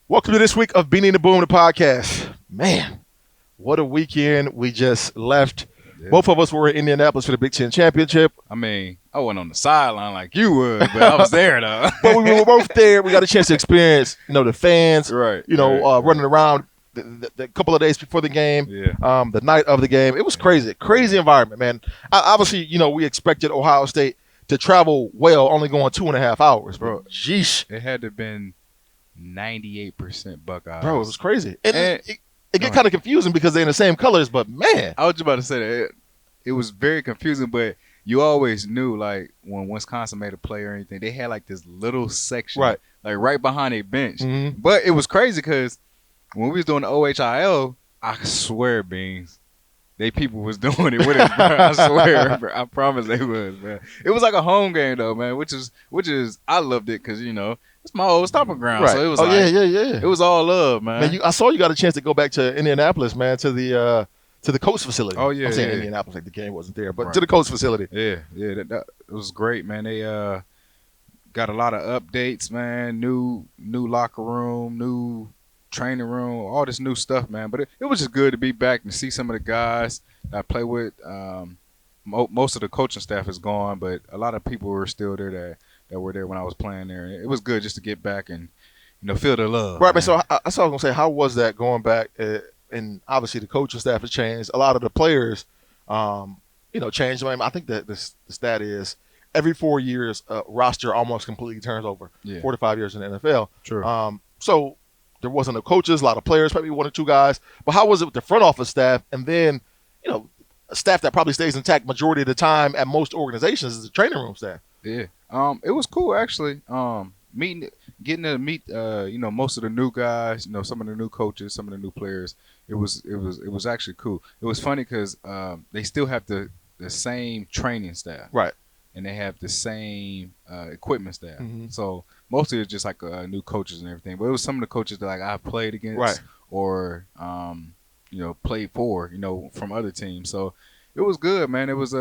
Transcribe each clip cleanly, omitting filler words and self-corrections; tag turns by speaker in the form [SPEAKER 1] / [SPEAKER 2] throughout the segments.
[SPEAKER 1] Welcome to this week of Beanie the Boom, the podcast. Man, what a weekend we just left.
[SPEAKER 2] Yeah.
[SPEAKER 1] Both of us were in Indianapolis for the Big Ten Championship.
[SPEAKER 2] I mean, I wasn't on the sideline like you would, but I was there though.
[SPEAKER 1] But we were both there. We got a chance to experience, the fans,
[SPEAKER 2] right.
[SPEAKER 1] running around the couple of days before the game, the night of the game. It was crazy environment, man. Obviously, we expected Ohio State to travel well, only going 2.5 hours, bro. Jeesh.
[SPEAKER 2] It had to have been 98% Buckeyes.
[SPEAKER 1] Bro, it was crazy. And it get kind of confusing because they're in the same colors, but man.
[SPEAKER 2] I was just about to say that. It was very confusing, but you always knew, like, when Wisconsin made a play or anything, they had, like, this little section, right behind a bench.
[SPEAKER 1] Mm-hmm.
[SPEAKER 2] But it was crazy because when we was doing the OHIO, I swear, Beans, they people was doing it with us, bro. I swear, bro. I promise they was, man. It was like a home game, though, man, which is I loved it because, it's my old stomping ground.
[SPEAKER 1] Right.
[SPEAKER 2] So it was
[SPEAKER 1] yeah.
[SPEAKER 2] It was all love, man.
[SPEAKER 1] I saw you got a chance to go back to Indianapolis, man, to the coach facility.
[SPEAKER 2] Oh, yeah.
[SPEAKER 1] I'm saying Indianapolis, like the game wasn't there, but to the coach facility.
[SPEAKER 2] Yeah. That it was great, man. They got a lot of updates, man. New locker room, new training room, all this new stuff, man. But it was just good to be back and see some of the guys that I play with. Most of the coaching staff is gone, but a lot of people were still there that were there when I was playing there. It was good just to get back and feel the love.
[SPEAKER 1] Right, man. So I was gonna say, how was that going back? And obviously the coaching staff has changed. A lot of the players, changed. I think that the stat is every 4 years, roster almost completely turns over. 4 to 5 years in the NFL.
[SPEAKER 2] True.
[SPEAKER 1] So there wasn't no coaches, a lot of players, maybe 1 or 2 guys. But how was it with the front office staff? And then, a staff that probably stays intact majority of the time at most organizations is the training room staff.
[SPEAKER 2] Yeah. It was cool actually. Getting to meet most of the new guys, some of the new coaches, some of the new players. It was actually cool. It was funny because they still have the same training staff,
[SPEAKER 1] right?
[SPEAKER 2] And they have the same equipment staff.
[SPEAKER 1] Mm-hmm.
[SPEAKER 2] So mostly it's just like new coaches and everything. But it was some of the coaches that I played against,
[SPEAKER 1] right? Or
[SPEAKER 2] played for, from other teams. So it was good, man. It was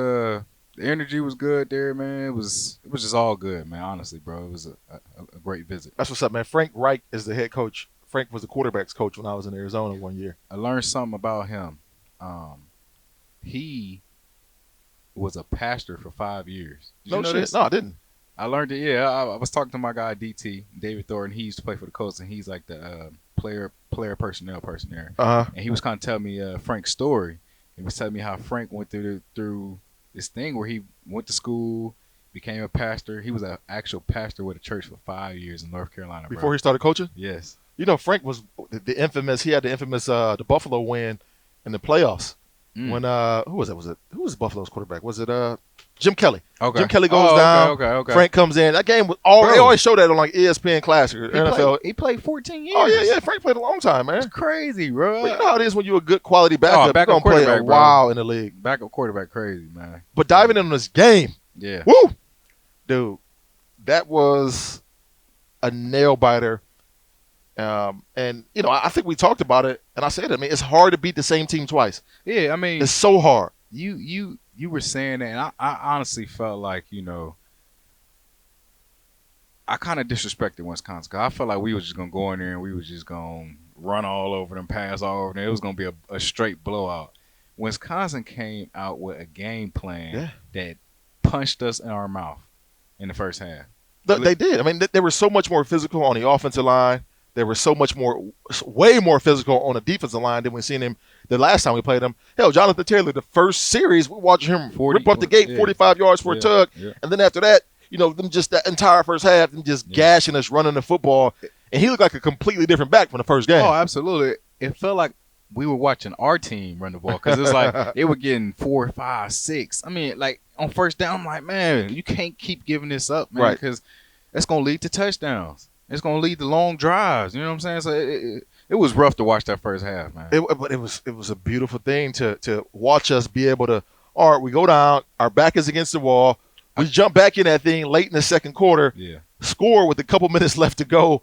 [SPEAKER 2] the energy was good there, man. It was just all good, man. Honestly, bro, it was a great visit.
[SPEAKER 1] That's what's up, man. Frank Reich is the head coach. Frank was the quarterback's coach when I was in Arizona 1 year.
[SPEAKER 2] I learned something about him. He was a pastor for 5 years. Did you know
[SPEAKER 1] shit.
[SPEAKER 2] this?
[SPEAKER 1] No, I didn't.
[SPEAKER 2] I learned it. Yeah, I was talking to my guy DT, David Thornton. He used to play for the Colts, and he's like the player personnel person there. And he was kind of telling me Frank's story. He was telling me how Frank went through this thing where he went to school, became a pastor. He was an actual pastor with a church for 5 years in North Carolina.
[SPEAKER 1] Before he started coaching?
[SPEAKER 2] Yes.
[SPEAKER 1] Frank was the infamous. He had the infamous the Buffalo win in the playoffs. When who was it? Who was Buffalo's quarterback? Was it Jim Kelly?
[SPEAKER 2] Okay.
[SPEAKER 1] Jim Kelly goes down.
[SPEAKER 2] Okay.
[SPEAKER 1] Frank comes in. That game was they always show that on like ESPN Classic or NFL.
[SPEAKER 2] He played 14 years.
[SPEAKER 1] Oh yeah. Frank played a long time, man.
[SPEAKER 2] It's crazy, bro.
[SPEAKER 1] But you know how it is when you're a good quality backup. You're gonna play a while in the league.
[SPEAKER 2] Backup quarterback, crazy, man.
[SPEAKER 1] But diving into this game,
[SPEAKER 2] woo,
[SPEAKER 1] dude, that was a nail biter. And I think we talked about it, and I said, it's hard to beat the same team twice.
[SPEAKER 2] Yeah, I mean,
[SPEAKER 1] it's so hard.
[SPEAKER 2] You were saying that, and I honestly felt like I kind of disrespected Wisconsin because I felt like we were just gonna go in there and we were just gonna run all over them, pass all over them. It was gonna be a straight blowout. Wisconsin came out with a game plan that punched us in our mouth in the first half.
[SPEAKER 1] They did. They were so much more physical on the offensive line. They were so much way more physical on the defensive line than we've seen him the last time we played him. Hell, Jonathan Taylor, the first series, we watched him rip up the gate 45 yards for a tug. Yeah. And then after that, them just that entire first half, them just gashing us, running the football. And he looked like a completely different back from the first game.
[SPEAKER 2] Oh, absolutely. It felt like we were watching our team run the ball because it's like they were getting 4, 5, 6. Like on first down, I'm like, man, you can't keep giving this up, man, because that's going to lead to touchdowns. It's going to lead to long drives. You know what I'm saying? So it was rough to watch that first half, man.
[SPEAKER 1] But it was a beautiful thing to watch us be able to, all right, we go down, our back is against the wall. We jump back in that thing late in the second quarter, score with a couple minutes left to go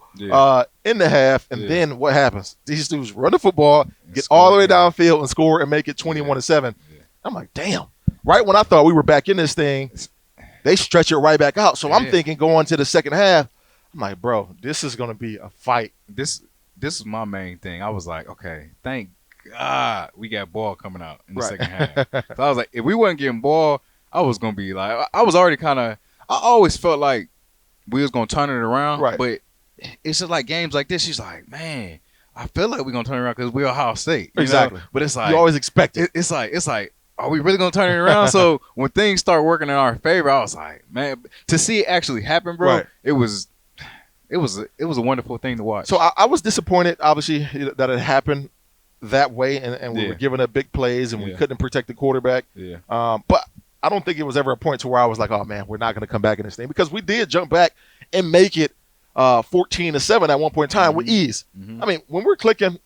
[SPEAKER 1] in the half, and then what happens? These dudes run the football, get all the way downfield and score and make it 21-7. I'm like, damn. Right when I thought we were back in this thing, they stretch it right back out. So I'm thinking going to the second half, I'm like, bro, this is going to be a fight.
[SPEAKER 2] This this is my main thing. I was like, okay, thank God we got ball coming out in the second half. So I was like, if we wasn't getting ball, I was gonna be like, I was already kind of. I always felt like we was gonna turn it around, but it's just like games like this. She's like, man, I feel like we're gonna turn it around because we're Ohio State.
[SPEAKER 1] Exactly.
[SPEAKER 2] Know? But it's like
[SPEAKER 1] you always expect it.
[SPEAKER 2] It's like, are we really gonna turn it around? So when things start working in our favor, I was like, man, to see it actually happen, bro, it was a wonderful thing to watch.
[SPEAKER 1] So I was disappointed, obviously, that it happened that way, and we were giving up big plays, and we couldn't protect the quarterback.
[SPEAKER 2] Yeah.
[SPEAKER 1] But I don't think it was ever a point to where I was like, oh man, we're not going to come back in this thing, because we did jump back and make it 14-7 at one point in time with ease. I mean, when we're clicking,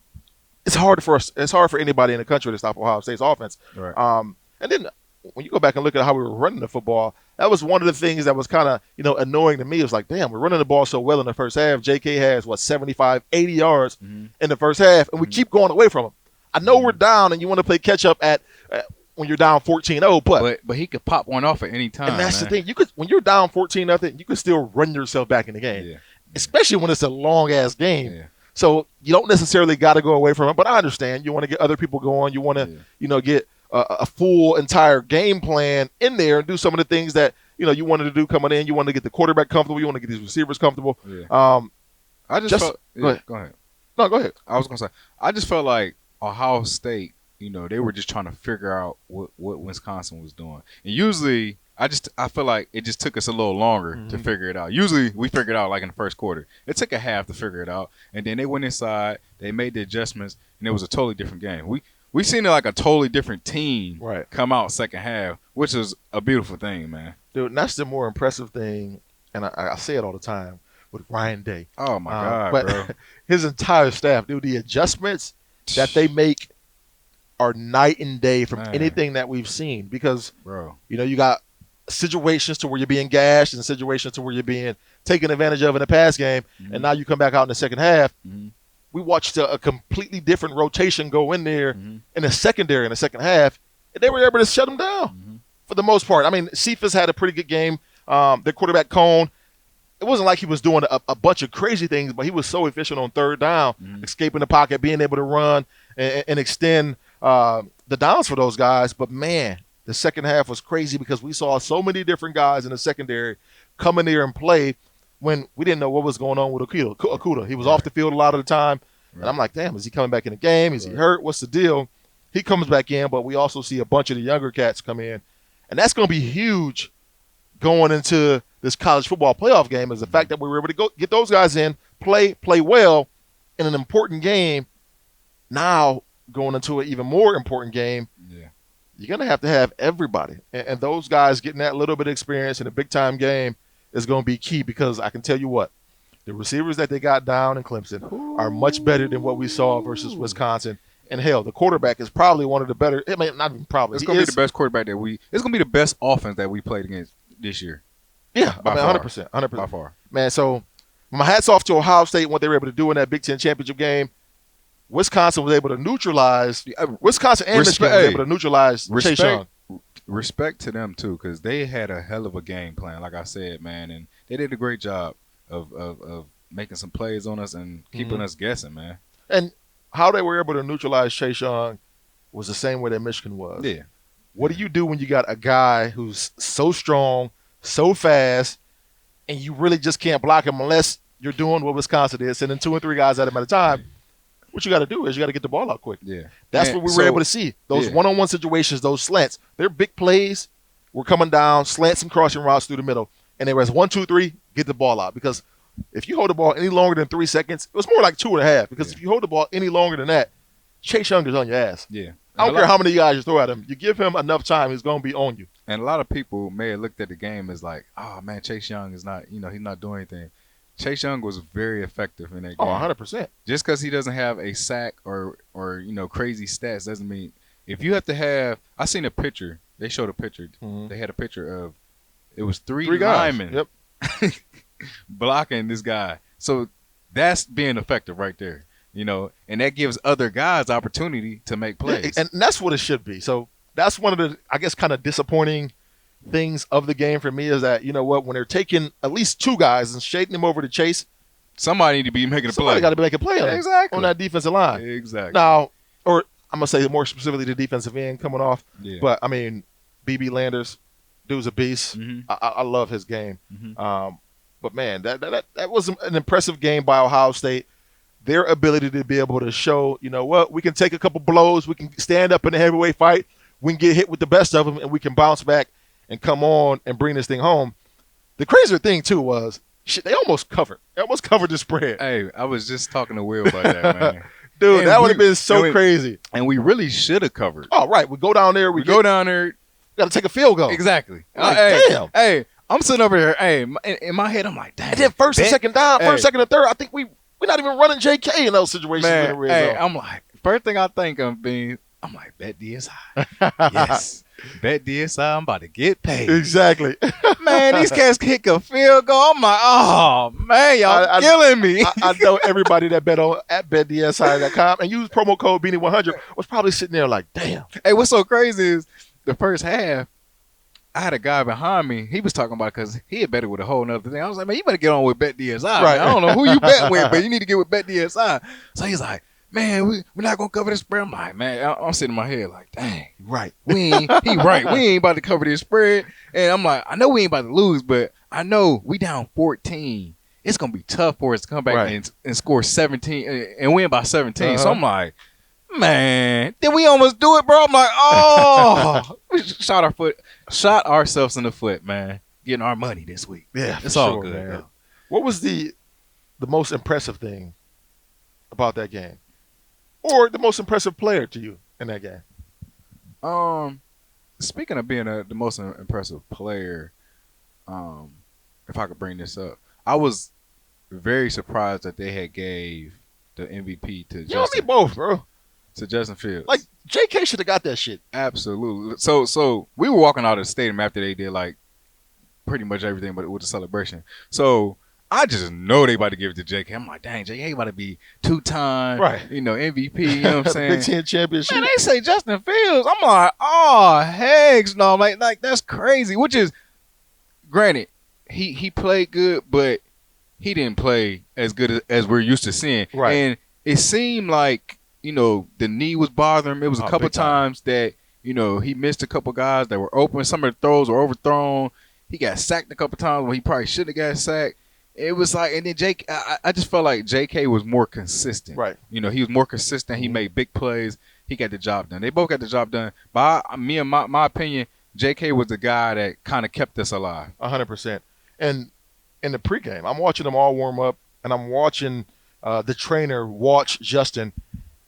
[SPEAKER 1] it's hard for us. It's hard for anybody in the country to stop Ohio State's offense.
[SPEAKER 2] Right.
[SPEAKER 1] And then when you go back and look at how we were running the football, that was one of the things that was kind of annoying to me. It was like, damn, we're running the ball so well in the first half. JK has 75, 80 yards in the first half, and we keep going away from him. I know we're down, and you want to play catch up at when you're down 14-0,
[SPEAKER 2] but he could pop one off at any time.
[SPEAKER 1] And that's the thing. You could, when you're down 14-0, you can still run yourself back in the game, especially when it's a long ass game.
[SPEAKER 2] Yeah.
[SPEAKER 1] So you don't necessarily got to go away from it, but I understand you want to get other people going. You want to get a full entire game plan in there and do some of the things that you wanted to do coming in. You want to get the quarterback comfortable. You want to get these receivers comfortable.
[SPEAKER 2] Yeah. I just felt.
[SPEAKER 1] Go ahead. No, go ahead.
[SPEAKER 2] I was gonna say I just felt like Ohio State. They were just trying to figure out what Wisconsin was doing. And usually, I feel like it just took us a little longer to figure it out. Usually, we figured it out like in the first quarter. It took a half to figure it out. And then they went inside, they made the adjustments, and it was a totally different game. We seen it like a totally different team come out second half, which is a beautiful thing, man.
[SPEAKER 1] Dude, and that's the more impressive thing, and I say it all the time, with Ryan Day.
[SPEAKER 2] Oh, my God,
[SPEAKER 1] but
[SPEAKER 2] bro.
[SPEAKER 1] His entire staff, dude, the adjustments that they make are night and day from anything that we've seen, because you got situations to where you're being gashed and situations to where you're being taken advantage of in the pass game, and now you come back out in the second half. We watched a completely different rotation go in there in the secondary in the second half, and they were able to shut them down for the most part. I mean, Cephas had a pretty good game. Their quarterback Cone, it wasn't like he was doing a bunch of crazy things, but he was so efficient on third down, escaping the pocket, being able to run and extend the downs for those guys. But man, the second half was crazy because we saw so many different guys in the secondary come in there and play when we didn't know what was going on with Okuda. He was off the field a lot of the time. And I'm like, damn, is he coming back in the game? Is he hurt? What's the deal? He comes back in, but we also see a bunch of the younger cats come in. And that's going to be huge going into this college football playoff game, is the fact that we were able to go get those guys in, play well in an important game. Now, going into an even more important game, you're going to have everybody. And those guys getting that little bit of experience in a big-time game is going to be key, because I can tell you what, the receivers that they got down in Clemson are much better than what we saw versus Wisconsin. And hell, the quarterback is probably one of the better. I mean, not even probably.
[SPEAKER 2] It's going to be the best quarterback that it's going to be the best offense that we played against this year.
[SPEAKER 1] Yeah,
[SPEAKER 2] by
[SPEAKER 1] 100%.
[SPEAKER 2] By far.
[SPEAKER 1] Man, so my hat's off to Ohio State and what they were able to do in that Big Ten championship game. Wisconsin was able to neutralize. Wisconsin and Michigan was able to neutralize Chase Young.
[SPEAKER 2] Respect to them, too, because they had a hell of a game plan, like I said, man. And they did a great job of making some plays on us and keeping us guessing, man.
[SPEAKER 1] And how they were able to neutralize Chase Young was the same way that Michigan was.
[SPEAKER 2] Yeah.
[SPEAKER 1] What do you do when you got a guy who's so strong, so fast, and you really just can't block him unless you're doing what Wisconsin did, sending 2 and 3 guys at him at a time? What you got to do is you got to get the ball out quick.
[SPEAKER 2] Yeah.
[SPEAKER 1] That's what we were able to see. Those one-on-one situations, those slants, they're big plays. We're coming down, slants and crossing routes through the middle. And there was 1, 2, 3, get the ball out. Because if you hold the ball any longer than 3 seconds, it was more like 2.5. Because if you hold the ball any longer than that, Chase Young is on your ass.
[SPEAKER 2] Yeah.
[SPEAKER 1] I don't care how many guys you throw at him. You give him enough time, he's going to be on you.
[SPEAKER 2] And a lot of people may have looked at the game as like, oh, man, Chase Young is not, he's not doing anything. Chase Young was very effective in that game.
[SPEAKER 1] Oh, 100%.
[SPEAKER 2] Just because he doesn't have a sack or crazy stats doesn't mean – if you have to have – I seen a picture. They showed a picture. They had a picture of – it was three linemen blocking this guy. So that's being effective right there, and that gives other guys opportunity to make plays.
[SPEAKER 1] And that's what it should be. So that's one of the, I guess, kind of disappointing things of the game for me, is that, when they're taking at least 2 guys and shading them over to Chase,
[SPEAKER 2] somebody need to be making a play.
[SPEAKER 1] Somebody got to be making a play on that defensive line.
[SPEAKER 2] Exactly.
[SPEAKER 1] Now, or I'm gonna say more specifically the defensive end coming off.
[SPEAKER 2] Yeah.
[SPEAKER 1] But I mean, BB Landers, dude's a beast.
[SPEAKER 2] Mm-hmm.
[SPEAKER 1] I love his game.
[SPEAKER 2] Mm-hmm.
[SPEAKER 1] But man, that was an impressive game by Ohio State. Their ability to be able to show, you know what, we can take a couple blows, we can stand up in a heavyweight fight, we can get hit with the best of them, and we can bounce back and come on and bring this thing home. The crazier thing too was, shit, they almost covered. They almost covered the spread.
[SPEAKER 2] Hey, I was just talking to Will about that, man.
[SPEAKER 1] Dude, and that would have been so crazy.
[SPEAKER 2] And we really should have covered.
[SPEAKER 1] Oh, right. We go down there. We
[SPEAKER 2] go down there.
[SPEAKER 1] Got to take a field goal.
[SPEAKER 2] Exactly.
[SPEAKER 1] Like, damn.
[SPEAKER 2] Hey, I'm sitting over here. Hey, in my head, I'm like, damn.
[SPEAKER 1] And then first and second down, first, second, and third, I think we're not even running JK in those situations.
[SPEAKER 2] Man,
[SPEAKER 1] in the red zone.
[SPEAKER 2] I'm like, first thing I think of being, I'm like, bet DSI. Yes. Bet DSI, I'm about to get paid.
[SPEAKER 1] Exactly.
[SPEAKER 2] Man, these cats kick a field goal. I'm like, oh, man, y'all killing me.
[SPEAKER 1] I know everybody that bet on at betdsi.com and use promo code Beanie100 was probably sitting there like, damn.
[SPEAKER 2] Hey, what's so crazy is the first half, I had a guy behind me. He was talking about it because he had betted with a whole nother thing. I was like, man, you better get on with Bet DSI. Right. Man. I don't know who you bet with, but you need to get with Bet DSI. So he's like, man, we're not going to cover this spread. I'm like, man, I'm sitting in my head like, dang.
[SPEAKER 1] Right.
[SPEAKER 2] He right. We ain't about to cover this spread. And I'm like, I know we ain't about to lose, but I know we down 14. It's going to be tough for us to come back and score 17 and win by 17. So I'm like, man, did we almost do it, bro? I'm like, oh, we shot ourselves in the foot, man. Getting our money this week.
[SPEAKER 1] Yeah,
[SPEAKER 2] it's all good, man.
[SPEAKER 1] What was the most impressive thing about that game, or the most impressive player to you in that game?
[SPEAKER 2] Speaking of being the most impressive player, if I could bring this up, I was very surprised that they had gave the MVP to Justin.
[SPEAKER 1] Me both, bro.
[SPEAKER 2] To Justin Fields.
[SPEAKER 1] Like, JK should have got that shit.
[SPEAKER 2] Absolutely. So we were walking out of the stadium after they did, like, pretty much everything but with the celebration. So I just know they about to give it to JK. I'm like, dang, JK about to be two-time, MVP, you know what I'm saying?
[SPEAKER 1] Big Ten championship.
[SPEAKER 2] Man, they say Justin Fields. I'm like, oh, heck no. Like that's crazy. Which is, granted, he played good, but he didn't play as good as we're used to seeing.
[SPEAKER 1] Right.
[SPEAKER 2] And it seemed like, the knee was bothering him. It was a couple times that, he missed a couple guys that were open. Some of the throws were overthrown. He got sacked a couple times when he probably shouldn't have got sacked. It was like, and then I just felt like JK was more consistent.
[SPEAKER 1] Right.
[SPEAKER 2] He was more consistent. He made big plays. He got the job done. They both got the job done. But my opinion, JK was the guy that kind of kept us alive.
[SPEAKER 1] 100%. And in the pregame, I'm watching them all warm up, and I'm watching the trainer watch Justin.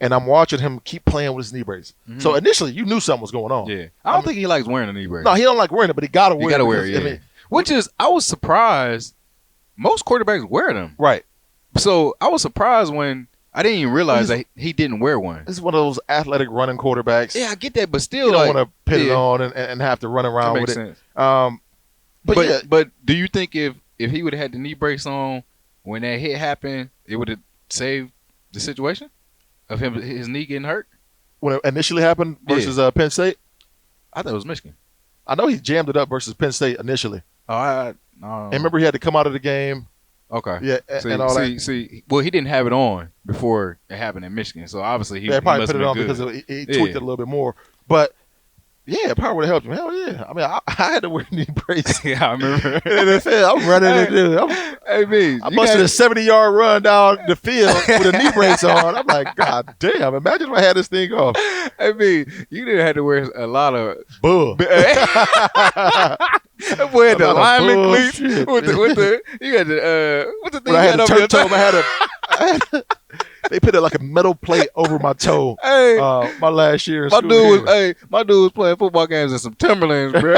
[SPEAKER 1] And I'm watching him keep playing with his knee brace. Mm-hmm. So initially, you knew something was going on.
[SPEAKER 2] Yeah, I don't think he likes wearing a knee brace.
[SPEAKER 1] No, he don't like wearing it, but he got to wear it.
[SPEAKER 2] He got to wear it, yeah. Which is, I was surprised. Most quarterbacks wear them.
[SPEAKER 1] Right.
[SPEAKER 2] So I was surprised when I didn't even realize that he didn't wear one.
[SPEAKER 1] This is one of those athletic running quarterbacks.
[SPEAKER 2] Yeah, I get that, but still,
[SPEAKER 1] you don't want to put it on and have to run around with
[SPEAKER 2] sense.
[SPEAKER 1] it.
[SPEAKER 2] But do you think if he would have had the knee brace on when that hit happened, it would have saved the situation? Of his knee getting hurt?
[SPEAKER 1] When it initially happened versus Penn State?
[SPEAKER 2] I thought it was Michigan.
[SPEAKER 1] I know he jammed it up versus Penn State initially.
[SPEAKER 2] And
[SPEAKER 1] remember he had to come out of the game.
[SPEAKER 2] Okay.
[SPEAKER 1] Yeah, and all that.
[SPEAKER 2] Well, he didn't have it on before it happened in Michigan, so obviously he
[SPEAKER 1] probably
[SPEAKER 2] must
[SPEAKER 1] put it on
[SPEAKER 2] good.
[SPEAKER 1] because he tweaked it a little bit more. But yeah, it probably would have helped him. Hell yeah. I mean, I had to wear a knee brace.
[SPEAKER 2] Yeah, I remember.
[SPEAKER 1] In the NFL, I'm running it. I busted a 70-yard run down the field with a knee brace on. I'm like, God damn, imagine if I had this thing off.
[SPEAKER 2] You didn't have to wear a lot of
[SPEAKER 1] bull.
[SPEAKER 2] Wear the lineman cleats with the you had the what's the thing
[SPEAKER 1] I
[SPEAKER 2] you
[SPEAKER 1] had
[SPEAKER 2] had
[SPEAKER 1] a toe. I had they put it like a metal plate over my toe.
[SPEAKER 2] Hey,
[SPEAKER 1] my last year in
[SPEAKER 2] my
[SPEAKER 1] school.
[SPEAKER 2] My dude was playing football games in some Timberlands, bro.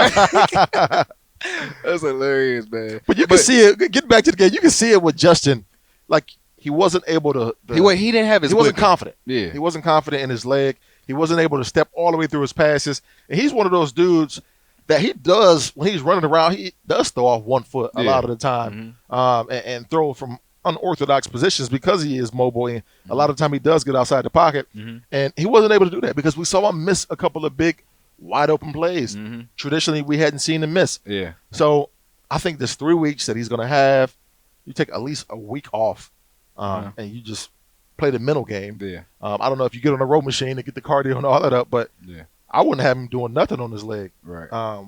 [SPEAKER 2] That's hilarious, man.
[SPEAKER 1] But you can see it. Getting back to the game, you can see it with Justin. Like he wasn't able to.
[SPEAKER 2] He didn't have his.
[SPEAKER 1] He wasn't confident.
[SPEAKER 2] Yeah,
[SPEAKER 1] he wasn't confident in his leg. He wasn't able to step all the way through his passes. And he's one of those dudes that he does when he's running around. He does throw off one foot a lot of the time, and throw from unorthodox positions because he is mobile. And a lot of the time he does get outside the pocket, and he wasn't able to do that because we saw him miss a couple of big, wide open plays. Traditionally, we hadn't seen him miss.
[SPEAKER 2] Yeah.
[SPEAKER 1] So I think this 3 weeks that he's going to have, you take at least a week off and you just play the mental game.
[SPEAKER 2] Yeah.
[SPEAKER 1] I don't know if you get on a row machine and get the cardio and all that up, but
[SPEAKER 2] yeah,
[SPEAKER 1] I wouldn't have him doing nothing on his leg.
[SPEAKER 2] right.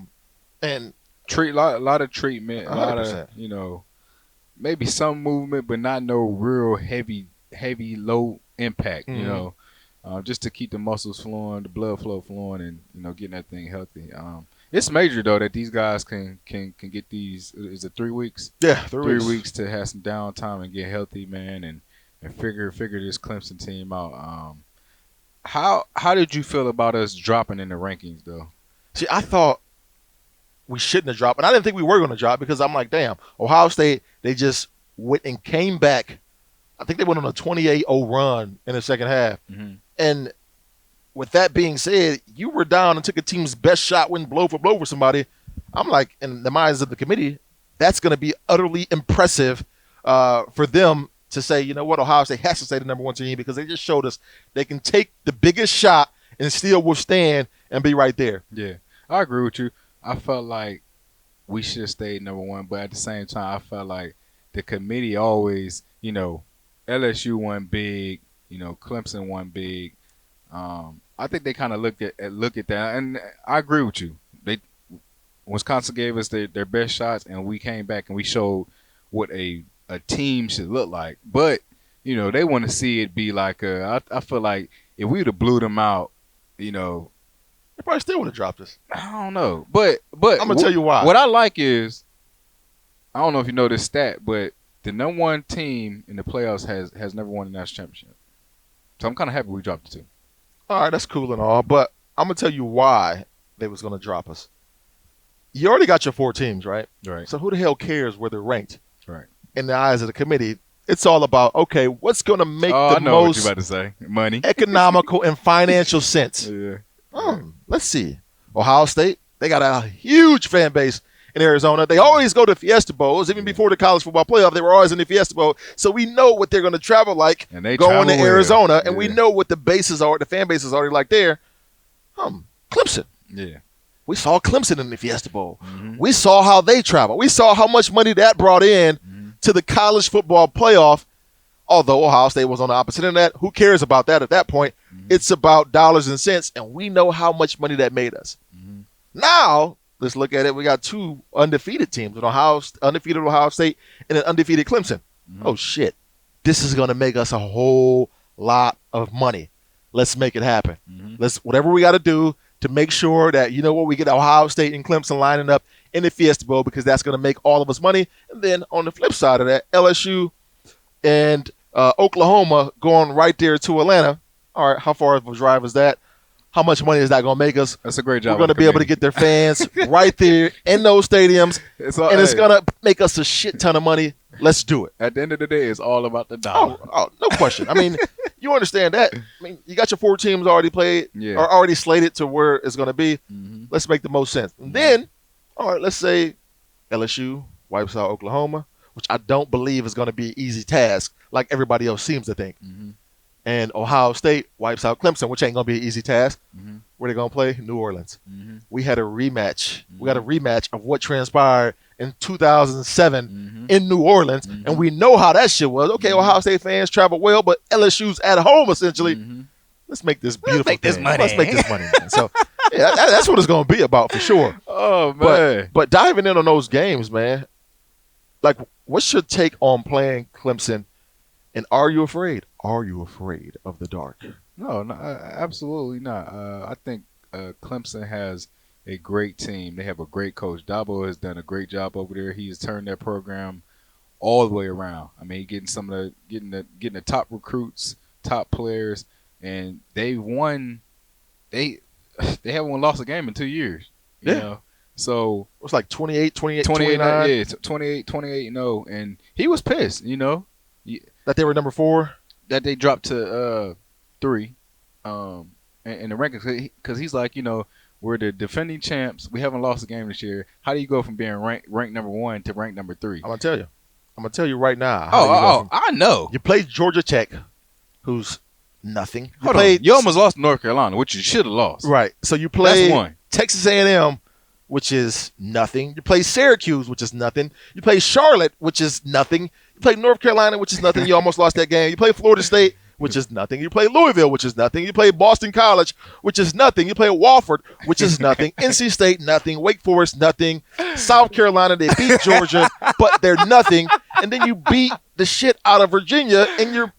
[SPEAKER 1] And
[SPEAKER 2] A lot of treatment,
[SPEAKER 1] 100%.
[SPEAKER 2] a lot of maybe some movement, but not no real heavy, low impact. Just to keep the muscles flowing, the blood flow flowing, and getting that thing healthy. It's major though that these guys can get these. Is it 3 weeks?
[SPEAKER 1] Yeah,
[SPEAKER 2] 3 weeks to have some downtime and get healthy, man, and figure this Clemson team out. How did you feel about us dropping in the rankings though?
[SPEAKER 1] See, I thought we shouldn't have dropped, and I didn't think we were going to drop because I'm like, damn, Ohio State, they just went and came back. I think they went on a 28-0 run in the second half.
[SPEAKER 2] Mm-hmm.
[SPEAKER 1] And with that being said, you were down and took a team's best shot, went blow for blow for somebody. I'm like, in the minds of the committee, that's going to be utterly impressive for them to say, you know what, Ohio State has to stay the number one team because they just showed us they can take the biggest shot and still withstand and be right there.
[SPEAKER 2] Yeah, I agree with you. I felt like we should have stayed number one, but at the same time, I felt like the committee always, LSU won big, Clemson won big. I think they kind of look at that, and I agree with you. Wisconsin gave us their best shots, and we came back and we showed what a team should look like. But they want to see it be like I feel like if we would have blew them out,
[SPEAKER 1] They probably still would have dropped us.
[SPEAKER 2] I don't know, but
[SPEAKER 1] I'm gonna tell you why.
[SPEAKER 2] What I like is, I don't know if you know this stat, but the number one team in the playoffs has never won a national championship. So I'm kind of happy we dropped the two.
[SPEAKER 1] All right, that's cool and all, but I'm gonna tell you why they was gonna drop us. You already got your 4 teams, right?
[SPEAKER 2] Right.
[SPEAKER 1] So who the hell cares where they're ranked?
[SPEAKER 2] Right.
[SPEAKER 1] In the eyes of the committee, it's all about, okay, what's gonna make the
[SPEAKER 2] I know what
[SPEAKER 1] most
[SPEAKER 2] you're about to say. Money.
[SPEAKER 1] economical and financial sense?
[SPEAKER 2] Yeah.
[SPEAKER 1] Let's see. Ohio State, they got a huge fan base in Arizona. They always go to Fiesta Bowls. Even before the college football playoff, they were always in the Fiesta Bowl. So we know what they're going to travel like
[SPEAKER 2] and they
[SPEAKER 1] going to Arizona, and
[SPEAKER 2] yeah.
[SPEAKER 1] we know what the bases are, the fan base is already like there. Clemson.
[SPEAKER 2] Yeah.
[SPEAKER 1] We saw Clemson in the Fiesta Bowl.
[SPEAKER 2] Mm-hmm.
[SPEAKER 1] We saw how they travel. We saw how much money that brought in to the college football playoff. Although Ohio State was on the opposite end of that, who cares about that at that point? Mm-hmm. It's about dollars and cents, and we know how much money that made us. Mm-hmm. Now, let's look at it. We got 2 undefeated teams, undefeated Ohio State and an undefeated Clemson. Mm-hmm. Oh, shit. This is going to make us a whole lot of money. Let's make it happen. Mm-hmm. Whatever we got to do to make sure that, we get Ohio State and Clemson lining up in the Fiesta Bowl because that's going to make all of us money. And then on the flip side of that, LSU and Oklahoma going right there to Atlanta. All right, how far of a drive is that? How much money is that going to make us?
[SPEAKER 2] That's a great job.
[SPEAKER 1] We're going to be able to get their fans right there in those stadiums, it's going to make us a shit ton of money. Let's do it.
[SPEAKER 2] At the end of the day, it's all about the dollar.
[SPEAKER 1] Oh, no question. I mean, you understand that. I mean, you got your 4 teams already played or already slated to where it's going to be. Mm-hmm. Let's make the most sense. And then, all right, let's say LSU wipes out Oklahoma, which I don't believe is going to be an easy task like everybody else seems to think. Mm-hmm. And Ohio State wipes out Clemson, which ain't going to be an easy task. Mm-hmm. Where they going to play? New Orleans. Mm-hmm. We had a rematch. Mm-hmm. We got a rematch of what transpired in 2007 in New Orleans, and we know how that shit was. Okay, Ohio State fans travel well, but LSU's at home essentially. Let's make this beautiful. Let's make this money. Man. So yeah, that's what it's going to be about for sure.
[SPEAKER 2] Oh man!
[SPEAKER 1] But diving in on those games, man. Like, what's your take on playing Clemson? And are you afraid? Are you afraid of the dark?
[SPEAKER 2] No, absolutely not. I think Clemson has a great team. They have a great coach. Dabo has done a great job over there. He has turned that program all the way around. I mean, getting the top recruits, top players, and they won. They haven't lost a game in 2 years. You know? So
[SPEAKER 1] it's like 28, 29.
[SPEAKER 2] Yeah, 28, no. And he was pissed,
[SPEAKER 1] that they were number 4,
[SPEAKER 2] that they dropped to 3, in the rankings, because he's like, we're the defending champs. We haven't lost a game this year. How do you go from being ranked number 1 to ranked number 3?
[SPEAKER 1] I'm gonna tell you. I'm gonna tell you right now.
[SPEAKER 2] I know.
[SPEAKER 1] You played Georgia Tech, who's nothing.
[SPEAKER 2] You almost lost to North Carolina, which you should have lost.
[SPEAKER 1] Right. So you played Texas A&M, which is nothing. You play Syracuse, which is nothing. You play Charlotte, which is nothing. You play North Carolina, which is nothing. You almost lost that game. You play Florida State, which is nothing. You play Louisville, which is nothing. You play Boston College, which is nothing. You play Wofford, which is nothing. NC State, nothing. Wake Forest, nothing. South Carolina, they beat Georgia, but they're nothing. And then you beat the shit out of Virginia in your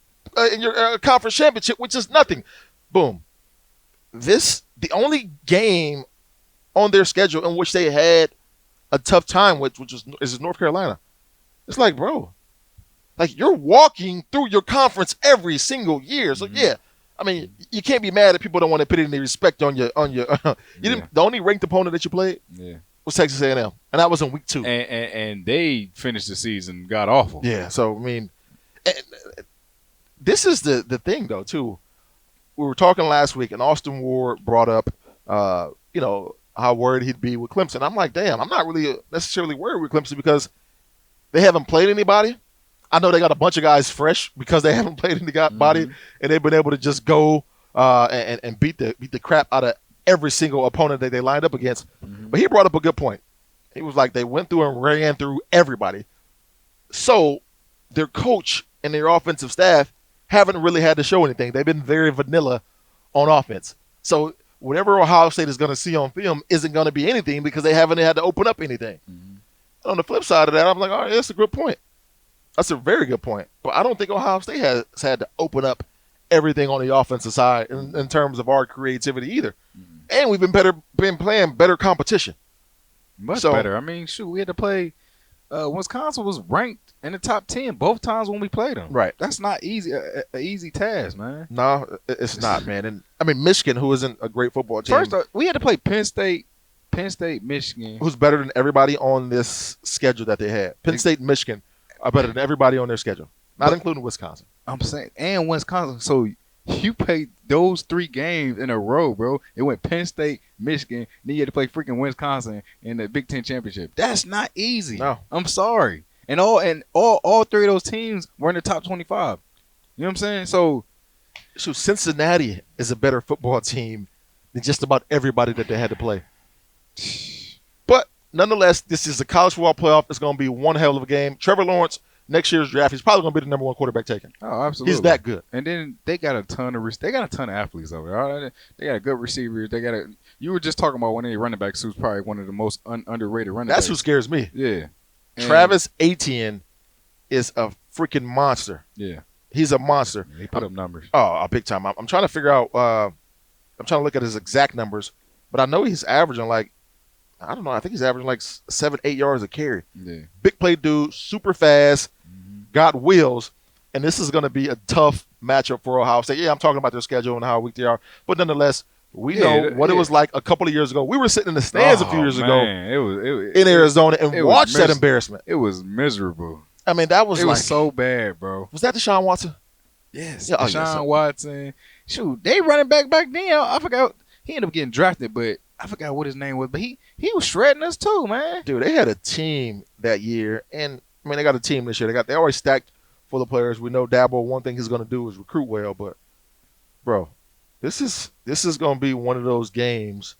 [SPEAKER 1] conference championship, which is nothing. Boom. The only game on their schedule in which they had a tough time with, is North Carolina. It's like, bro, like you're walking through your conference every single year. So yeah, I mean, you can't be mad at people that don't want to put any respect on your. The only ranked opponent that you played was Texas A&M, and that was in week 2.
[SPEAKER 2] And they finished the season god awful.
[SPEAKER 1] Yeah, so I mean, this is the thing though too. We were talking last week, and Austin Ward brought up, how worried he'd be with Clemson. I'm like, damn, I'm not really necessarily worried with Clemson because they haven't played anybody. I know they got a bunch of guys fresh because they haven't played anybody, and they've been able to just go and beat the crap out of every single opponent that they lined up against. But he brought up a good point. He was like, they went through and ran through everybody. So their coach and their offensive staff haven't really had to show anything. They've been very vanilla on offense. So whatever Ohio State is going to see on film isn't going to be anything because they haven't had to open up anything. On the flip side of that, I'm like, all right, that's a good point. That's a very good point. But I don't think Ohio State has had to open up everything on the offensive side in terms of our creativity either. And we've been playing better competition.
[SPEAKER 2] Much better. I mean, shoot, we had to play Wisconsin was ranked in the top 10 both times when we played them.
[SPEAKER 1] Right.
[SPEAKER 2] That's not easy, an easy task, man.
[SPEAKER 1] No, it's not, man. And I mean, Michigan, who isn't a great football team.
[SPEAKER 2] First, we had to play Penn State, Michigan.
[SPEAKER 1] Who's better than everybody on this schedule that they had. Penn State and Michigan are better than everybody on their schedule, not including Wisconsin.
[SPEAKER 2] I'm saying, and Wisconsin. So you played those 3 games in a row, bro. It went Penn State, Michigan, then you had to play freaking Wisconsin in the Big Ten championship. That's not easy.
[SPEAKER 1] No.
[SPEAKER 2] I'm sorry. And all 3 of those teams were in the top 25. You know what I'm saying? So
[SPEAKER 1] Cincinnati is a better football team than just about everybody that they had to play. But nonetheless, this is the college football playoff. It's going to be one hell of a game. Trevor Lawrence, next year's draft, he's probably going to be the number 1 quarterback taken.
[SPEAKER 2] Oh, absolutely.
[SPEAKER 1] He's that good.
[SPEAKER 2] And then they got a ton of athletes over there. All right? They got good receivers. You were just talking about one of the running backs who's probably one of the most underrated running backs.
[SPEAKER 1] That's who scares me.
[SPEAKER 2] Yeah.
[SPEAKER 1] Travis Etienne is a freaking monster.
[SPEAKER 2] Yeah.
[SPEAKER 1] He's a monster.
[SPEAKER 2] He put up numbers.
[SPEAKER 1] Oh, big time. I'm trying to figure out I'm trying to look at his exact numbers, but I know he's averaging I think he's averaging 7-8 yards a carry.
[SPEAKER 2] Yeah.
[SPEAKER 1] Big play dude, super fast, got wheels, and this is going to be a tough matchup for Ohio State. Yeah, I'm talking about their schedule and how weak they are, but nonetheless, we know what it was like a couple of years ago. We were sitting in the stands a few years ago in Arizona and watched that embarrassment.
[SPEAKER 2] It was miserable.
[SPEAKER 1] I mean, that was
[SPEAKER 2] it was so bad, bro.
[SPEAKER 1] Was that Deshaun Watson?
[SPEAKER 2] Yes, yeah, Deshaun Watson. Shoot, they running back then. I forgot. He ended up getting drafted, but I forgot what his name was. But he was shredding us too, man.
[SPEAKER 1] Dude, they had a team that year, and I mean, they got a team this year. They always stacked for the players. We know Dabo. One thing he's going to do is recruit well, but bro, this is going to be one of those games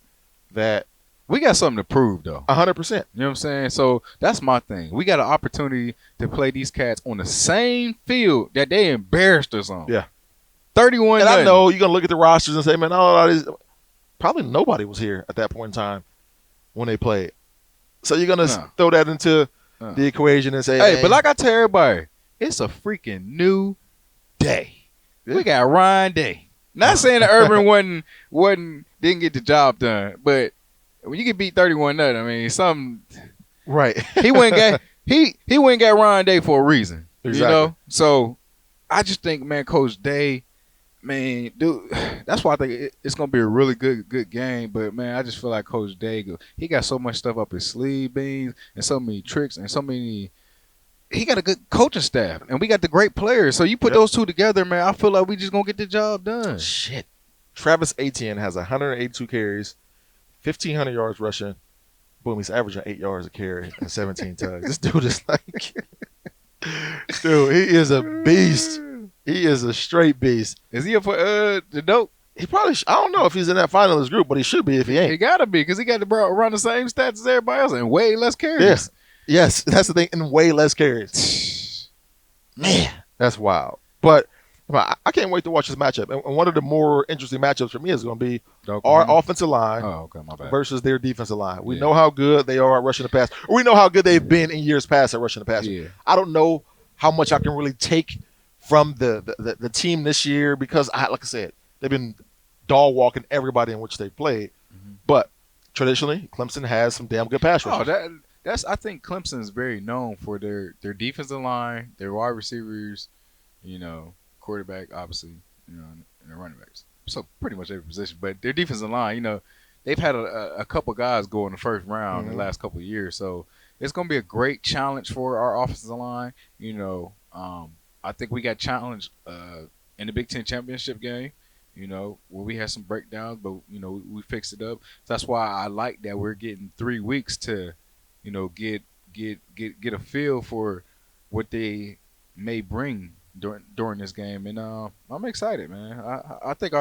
[SPEAKER 1] that
[SPEAKER 2] we got something to prove, though.
[SPEAKER 1] 100%.
[SPEAKER 2] You know what I'm saying? So that's my thing. We got an opportunity to play these cats on the same field that they embarrassed us on.
[SPEAKER 1] Yeah.
[SPEAKER 2] 31.
[SPEAKER 1] And I know you're going to look at the rosters and say, man, probably nobody was here at that point in time when they played. So you're going to throw that into the equation and say,
[SPEAKER 2] hey, but like I tell everybody, it's a freaking new day. Yeah. We got Ryan Day. Not saying that Urban didn't get the job done, but when you get beat 31-0, I mean, something.
[SPEAKER 1] Right.
[SPEAKER 2] He went and got Ryan Day for a reason.
[SPEAKER 1] Exactly.
[SPEAKER 2] You know? So I just think, man, Coach Day, man, dude, that's why I think it's gonna be a really good game. But man, I just feel like Coach Day, he got so much stuff up his sleeve, beans, and so many tricks and so many. He got a good coaching staff, and we got the great players. So you put those two together, man, I feel like we just gonna get the job done.
[SPEAKER 1] Shit. Travis Etienne has 182 carries, 1,500 yards rushing. Boom, he's averaging 8 yards a carry and 17 tugs. This dude is dude, he is a beast. He is a straight beast.
[SPEAKER 2] Is he up for the dope?
[SPEAKER 1] He probably. I don't know if he's in that finalist group, but he should be if he ain't.
[SPEAKER 2] He gotta be because he got to run the same stats as everybody else and way less carries.
[SPEAKER 1] Yes, yes, that's the thing, and way less carries. Man, that's wild. But I can't wait to watch this matchup. And one of the more interesting matchups for me is going to be our offensive line versus their defensive line. We know how good they are at rushing the pass, or we know how good they've been in years past at rushing the pass.
[SPEAKER 2] Yeah.
[SPEAKER 1] I don't know how much I can really take from the team this year because, like I said, they've been dog walking everybody in which they played. Mm-hmm. But traditionally, Clemson has some damn good pass rushers.
[SPEAKER 2] I think Clemson is very known for their defensive line, their wide receivers, quarterback, obviously, and the running backs. So pretty much every position. But their defensive line, they've had a couple guys go in the first round in the last couple of years. So it's going to be a great challenge for our offensive line. I think we got challenged in the Big Ten championship game. Where we had some breakdowns, but we fixed it up. So that's why I like that we're getting 3 weeks to, get a feel for what they may bring during this game, and I'm excited, man. I think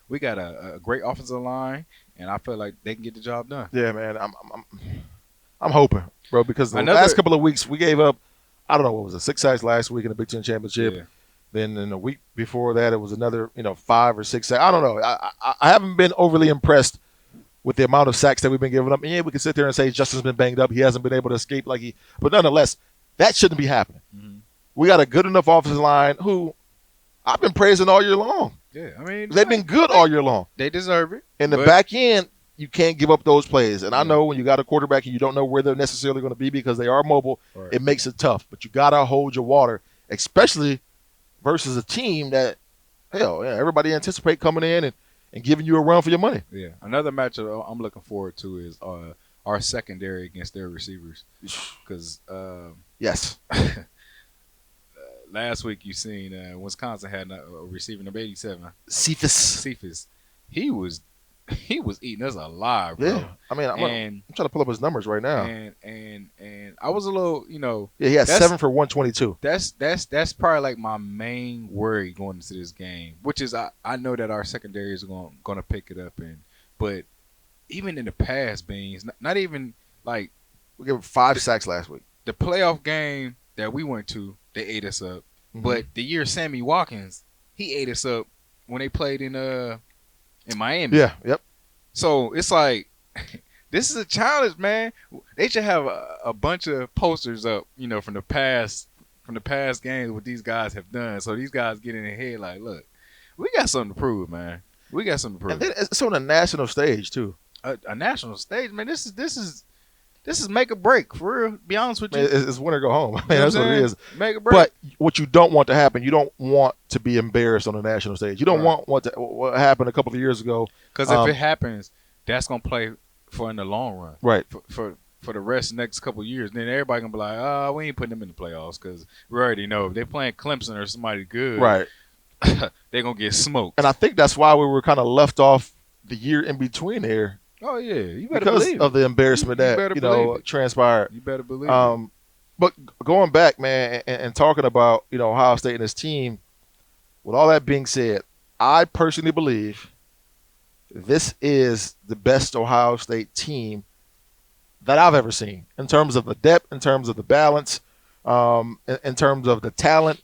[SPEAKER 2] we got a great offensive line, and I feel like they can get the job done.
[SPEAKER 1] Yeah, man. I'm hoping, bro, because the last couple of weeks we gave up. I don't know, what was it, 6 sacks last week in the Big Ten championship. Yeah. Then in the week before that, it was another, 5 or 6 sacks. I don't know. I haven't been overly impressed with the amount of sacks that we've been giving up. And yeah, we can sit there and say Justin's been banged up. He hasn't been able to escape but nonetheless, that shouldn't be happening. Mm-hmm. We got a good enough offensive line who I've been praising all year long.
[SPEAKER 2] Yeah, I mean,
[SPEAKER 1] they've been good all year long.
[SPEAKER 2] They deserve it.
[SPEAKER 1] In the back end, you can't give up those plays. And I know when you got a quarterback and you don't know where they're necessarily going to be because they are mobile, it makes it tough. But you got to hold your water, especially versus a team that, everybody anticipate coming in and giving you a run for your money.
[SPEAKER 2] Yeah. Another matchup I'm looking forward to is our secondary against their receivers. Because
[SPEAKER 1] yes.
[SPEAKER 2] Last week you seen Wisconsin had a receiving of 87.
[SPEAKER 1] Cephas.
[SPEAKER 2] He was eating us alive, bro.
[SPEAKER 1] Yeah. I mean, I'm trying to pull up his numbers right now.
[SPEAKER 2] And I was a little,
[SPEAKER 1] Yeah, he had 7 for 122.
[SPEAKER 2] That's probably like my main worry going into this game, which is I know that our secondary is going to pick it up but even in the past, Beans, not even like
[SPEAKER 1] we gave 5 sacks last week.
[SPEAKER 2] The playoff game that we went to, they ate us up. Mm-hmm. But the year Sammy Watkins, he ate us up when they played in Miami.
[SPEAKER 1] Yeah, yep.
[SPEAKER 2] So it's like this is a challenge, man. They should have a bunch of posters up, from the past games what these guys have done. So these guys get in their head like, look, we got something to prove, man. We got something to prove.
[SPEAKER 1] And then it's on a national stage too.
[SPEAKER 2] A national stage, man. This is make or break, for real. Be honest with you.
[SPEAKER 1] It's win or go home. I mean, that's what it is.
[SPEAKER 2] Make or break.
[SPEAKER 1] But what you don't want to happen, you don't want to be embarrassed on a national stage. You don't want what happened a couple of years ago.
[SPEAKER 2] Because if it happens, that's going to play for in the long run.
[SPEAKER 1] Right.
[SPEAKER 2] For the rest of the next couple of years. Then everybody going to be like, we ain't putting them in the playoffs because we already know if they're playing Clemson or somebody good,
[SPEAKER 1] right,
[SPEAKER 2] they're going to get smoked.
[SPEAKER 1] And I think that's why we were kind of left off the year in between there.
[SPEAKER 2] Oh, yeah. You better
[SPEAKER 1] because
[SPEAKER 2] believe
[SPEAKER 1] of the embarrassment that, transpired.
[SPEAKER 2] You better believe it.
[SPEAKER 1] But going back, man, and talking about, Ohio State and his team, with all that being said, I personally believe this is the best Ohio State team that I've ever seen in terms of the depth, in terms of the balance, in terms of the talent.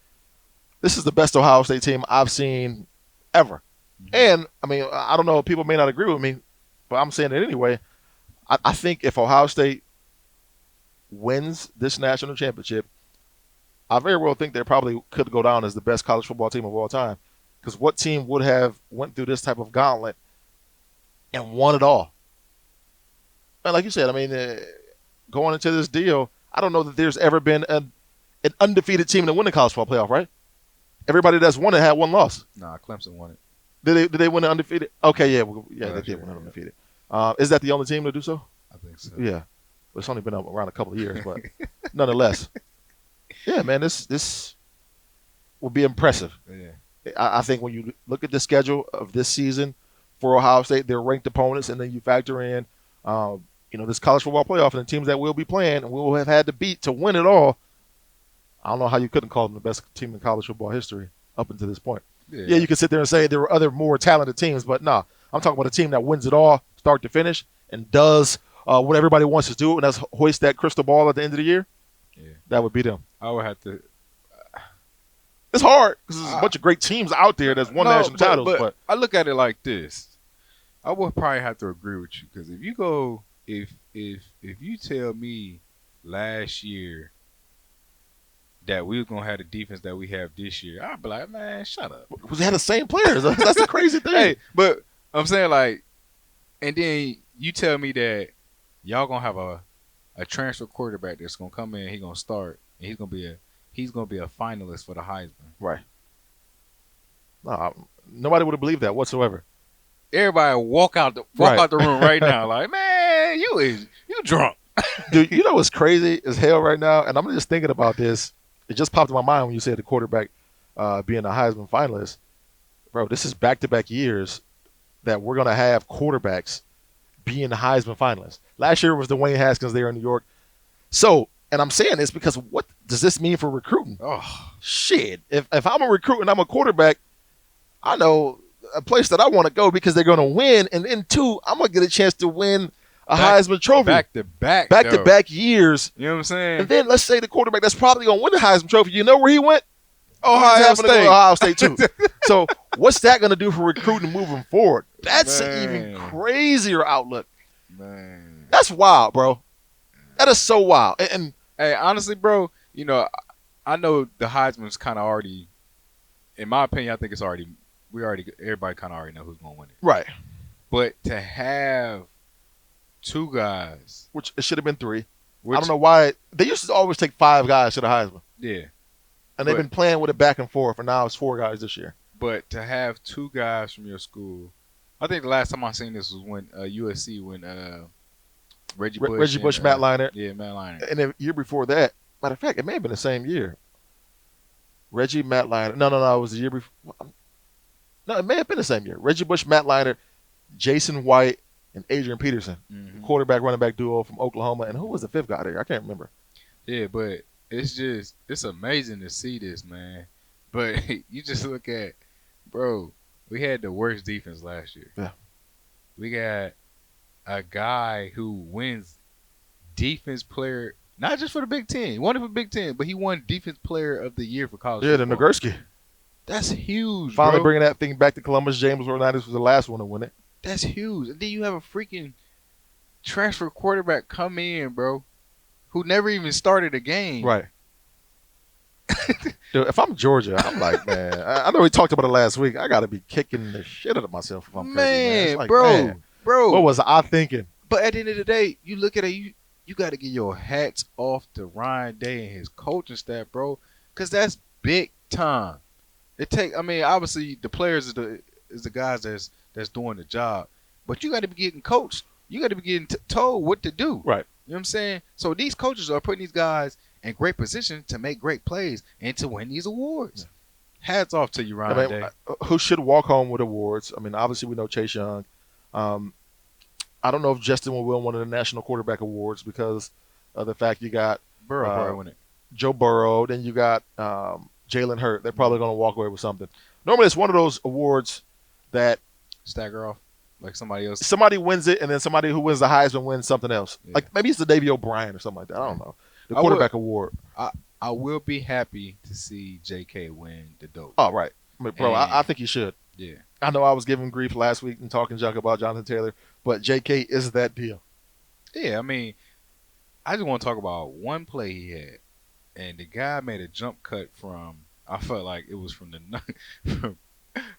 [SPEAKER 1] This is the best Ohio State team I've seen ever. Mm-hmm. And, I mean, I don't know, people may not agree with me, but I'm saying it anyway. I think if Ohio State wins this national championship, I very well think they probably could go down as the best college football team of all time. Because what team would have went through this type of gauntlet and won it all? And like you said, I mean, going into this deal, I don't know that there's ever been an undefeated team to win the college football playoff, right? Everybody that's won it had one loss.
[SPEAKER 2] Nah, Clemson won it.
[SPEAKER 1] Did they win it undefeated? Okay, yeah, they did win it undefeated. Is that the only team to do so?
[SPEAKER 2] I think so.
[SPEAKER 1] Yeah, but it's only been around a couple of years, but nonetheless, yeah, man, this will be impressive.
[SPEAKER 2] Yeah,
[SPEAKER 1] I think when you look at the schedule of this season for Ohio State, their ranked opponents, and then you factor in, this college football playoff and the teams that we'll be playing and we'll have had to beat to win it all. I don't know how you couldn't call them the best team in college football history up until this point. Yeah, you can sit there and say there were other more talented teams, but no, I'm talking about a team that wins it all, start to finish, and does what everybody wants to do, and that's hoist that crystal ball at the end of the year.
[SPEAKER 2] Yeah,
[SPEAKER 1] that would be them.
[SPEAKER 2] I would have to.
[SPEAKER 1] It's hard because there's a bunch of great teams out there that's won national titles. But
[SPEAKER 2] I look at it like this. I would probably have to agree with you because if you tell me last year that we were gonna have the defense that we have this year, I'd be like, man, shut up.
[SPEAKER 1] We had the same players. That's the crazy thing.
[SPEAKER 2] Hey, but I'm saying like, and then you tell me that y'all gonna have a transfer quarterback that's gonna come in, he's gonna start, and he's gonna be a finalist for the Heisman.
[SPEAKER 1] Right. No, nobody would have believed that whatsoever.
[SPEAKER 2] Everybody walk out the room right now, like, man, you drunk.
[SPEAKER 1] Dude, you know what's crazy as hell right now? And I'm just thinking about this. It just popped in my mind when you said the quarterback being a Heisman finalist. Bro, this is back-to-back years that we're going to have quarterbacks being the Heisman finalists. Last year was Dwayne Haskins there in New York. So, and I'm saying this because what does this mean for recruiting?
[SPEAKER 2] Oh,
[SPEAKER 1] shit. If I'm a recruit and I'm a quarterback, I know a place that I want to go because they're going to win. And then, two, I'm going to get a chance to win a Heisman Trophy. Back-to-back years.
[SPEAKER 2] You know what I'm saying?
[SPEAKER 1] And then let's say the quarterback that's probably going to win the Heisman Trophy, you know where he went?
[SPEAKER 2] Ohio State.
[SPEAKER 1] Ohio State, too. So what's that going to do for recruiting moving forward? That's an even crazier outlook.
[SPEAKER 2] Man.
[SPEAKER 1] That's wild, bro. That is so wild. And
[SPEAKER 2] hey, honestly, bro, you know, I know the Heisman's kind of already, in my opinion, I think it's already, everybody kind of already know who's going to win it.
[SPEAKER 1] Right.
[SPEAKER 2] But to have two guys.
[SPEAKER 1] Which it should have been three. I don't know why. They used to always take 5 guys to the Heisman.
[SPEAKER 2] Yeah.
[SPEAKER 1] And they've been playing with it back and forth, and now it's 4 guys this year.
[SPEAKER 2] But to have 2 guys from your school, I think the last time I seen this was when USC when Reggie Bush,
[SPEAKER 1] Matt Leinart.
[SPEAKER 2] Yeah, Matt Leinart.
[SPEAKER 1] And the year before that, matter of fact, it may have been the same year. Reggie, Matt Leinart. No, it was the year before. No, it may have been the same year. Reggie Bush, Matt Leinart, Jason White, and Adrian Peterson, quarterback, running back duo from Oklahoma. And who was the 5th guy there? I can't remember.
[SPEAKER 2] Yeah, but it's amazing to see this, man. But you just look at, bro, we had the worst defense last year.
[SPEAKER 1] Yeah.
[SPEAKER 2] We got a guy who wins defense player, not just for the Big Ten. He won it for Big Ten, but he won defense player of the year for college football.
[SPEAKER 1] The Nagurski.
[SPEAKER 2] That's huge,
[SPEAKER 1] Finally
[SPEAKER 2] bro.
[SPEAKER 1] bringing that thing back to Columbus. James Laurinaitis was the last one to win it.
[SPEAKER 2] That's huge. And then you have a freaking transfer quarterback come in, bro, who never even started a game.
[SPEAKER 1] Right. Dude, if I'm Georgia, I'm like, man, I know we talked about it last week. I got to be kicking the shit out of myself if I'm crazy, man.
[SPEAKER 2] Bro.
[SPEAKER 1] What was I thinking?
[SPEAKER 2] But at the end of the day, you look at it, you got to get your hats off to Ryan Day and his coaching staff, bro, because that's big time. Obviously the players is the guys that's doing the job, but you got to be getting coached. You got to be getting told what to do.
[SPEAKER 1] Right.
[SPEAKER 2] You know what I'm saying? So these coaches are putting these guys in great position to make great plays and to win these awards. Yeah. Hats off to you, Ryan Day.
[SPEAKER 1] Who should walk home with awards? I mean, obviously we know Chase Young. I don't know if Justin will win one of the national quarterback awards because of the fact you got
[SPEAKER 2] Burrow win it.
[SPEAKER 1] Joe Burrow, then you got Jalen Hurts. They're probably going to walk away with something. Normally it's one of those awards that
[SPEAKER 2] stagger off. Like somebody else.
[SPEAKER 1] Somebody wins it, and then somebody who wins the Heisman wins something else. Yeah. Like maybe it's the Davey O'Brien or something like that. I don't know. The quarterback award.
[SPEAKER 2] I will be happy to see J.K. win the dope.
[SPEAKER 1] Oh, right. Bro, I think he should.
[SPEAKER 2] Yeah.
[SPEAKER 1] I know I was giving grief last week and talking junk about Jonathan Taylor, but J.K. is that deal.
[SPEAKER 2] Yeah, I mean, I just want to talk about one play he had, and the guy made a jump cut from, I felt like it was from the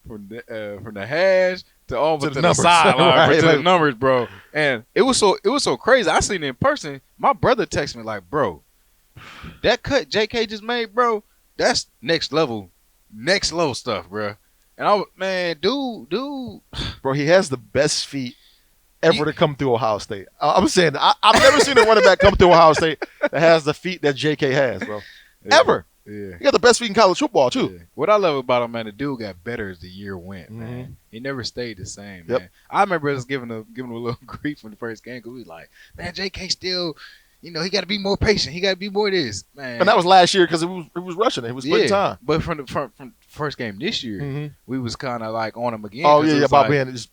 [SPEAKER 2] from the hash to all but to the sideline, right, to the numbers, bro. And it was so crazy. I seen it in person. My brother texted me like, bro, that cut JK just made, bro, that's next level stuff, bro. And I was, man, dude,
[SPEAKER 1] bro, he has the best feet ever to come through Ohio State. I'm saying I've never seen a running back come through Ohio State that has the feet that JK has, bro.
[SPEAKER 2] Yeah.
[SPEAKER 1] Ever.
[SPEAKER 2] Yeah.
[SPEAKER 1] He got the best feet in college football, too.
[SPEAKER 2] Yeah. What I love about him, man, the dude got better as the year went, man. He never stayed the same, man. I remember us giving him a little grief when the first game because we was like, man, JK still, he got to be more patient. He got to be more this, man.
[SPEAKER 1] And that was last year because it was rushing. It was splitting time.
[SPEAKER 2] But from first game this year, we was kind of like on him again.
[SPEAKER 1] Oh yeah, about being just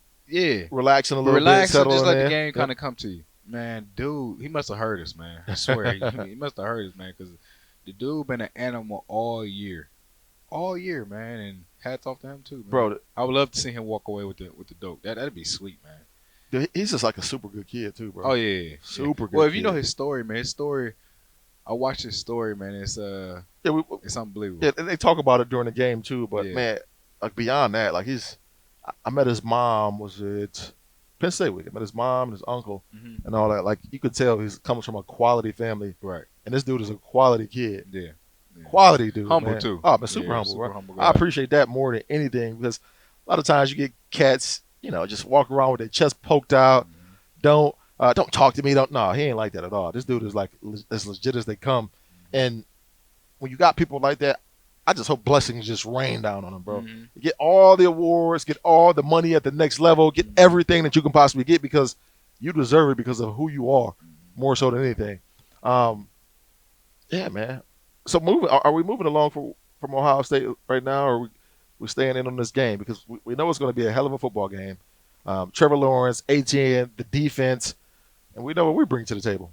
[SPEAKER 1] relaxing a little bit,
[SPEAKER 2] settling just let the game kind of come to you. Man, dude, he must have heard us, man. I swear, he must have heard us, man, because the dude been an animal all year, man, and hats off to him too, man.
[SPEAKER 1] Bro.
[SPEAKER 2] I would love to see him walk away with the dope. That'd be sweet, man.
[SPEAKER 1] Dude, he's just like a super good kid too, bro.
[SPEAKER 2] Oh yeah,
[SPEAKER 1] super good.
[SPEAKER 2] Well, if you know his story, man, I watched his story, man. It's it's unbelievable.
[SPEAKER 1] Yeah, and they talk about it during the game too, but man, like beyond that, like I met his mom. Was it Penn State week? I met his mom and his uncle and all that. Like you could tell he comes from a quality family,
[SPEAKER 2] right?
[SPEAKER 1] And this dude is a quality kid.
[SPEAKER 2] Yeah.
[SPEAKER 1] Quality dude.
[SPEAKER 2] Humble
[SPEAKER 1] man.
[SPEAKER 2] too.
[SPEAKER 1] Oh, man, super humble.
[SPEAKER 2] Super
[SPEAKER 1] right?
[SPEAKER 2] humble
[SPEAKER 1] I appreciate that more than anything because a lot of times you get cats, just walk around with their chest poked out. Don't talk to me. No, he ain't like that at all. This dude is like as legit as they come. And when you got people like that, I just hope blessings just rain down on them, bro. Get all the awards, get all the money at the next level, get everything that you can possibly get because you deserve it because of who you are, more so than anything. Yeah, man. So are we moving along from Ohio State right now, or we staying in on this game because we know it's going to be a hell of a football game. Trevor Lawrence, ATN, the defense, and we know what we bring to the table.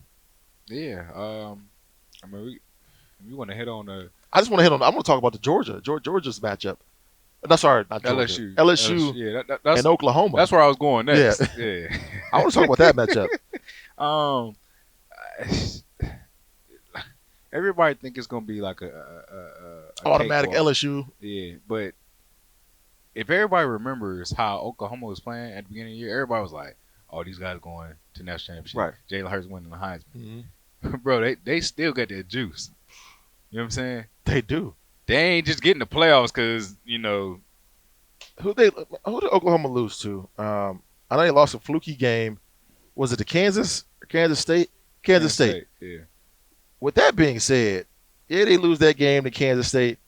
[SPEAKER 2] Yeah. I mean, we want to hit on the.
[SPEAKER 1] I just want to hit on. I'm going to talk about the Georgia's matchup. No, sorry, not Georgia. LSU.
[SPEAKER 2] Yeah, that's
[SPEAKER 1] and Oklahoma.
[SPEAKER 2] That's where I was going next. Yeah.
[SPEAKER 1] I want to talk about that matchup.
[SPEAKER 2] Everybody think it's gonna be like a
[SPEAKER 1] automatic
[SPEAKER 2] cakewalk.
[SPEAKER 1] LSU.
[SPEAKER 2] Yeah, but if everybody remembers how Oklahoma was playing at the beginning of the year, everybody was like, "Oh, these guys going to national championship."
[SPEAKER 1] Right.
[SPEAKER 2] Jalen Hurts winning the Heisman. Bro, they still got that juice. You know what I'm saying?
[SPEAKER 1] They do.
[SPEAKER 2] They ain't just getting the playoffs because
[SPEAKER 1] who did Oklahoma lose to? I know they lost a fluky game. Was it to Kansas State? Kansas State.
[SPEAKER 2] Yeah.
[SPEAKER 1] With that being said, they lose that game to Kansas State.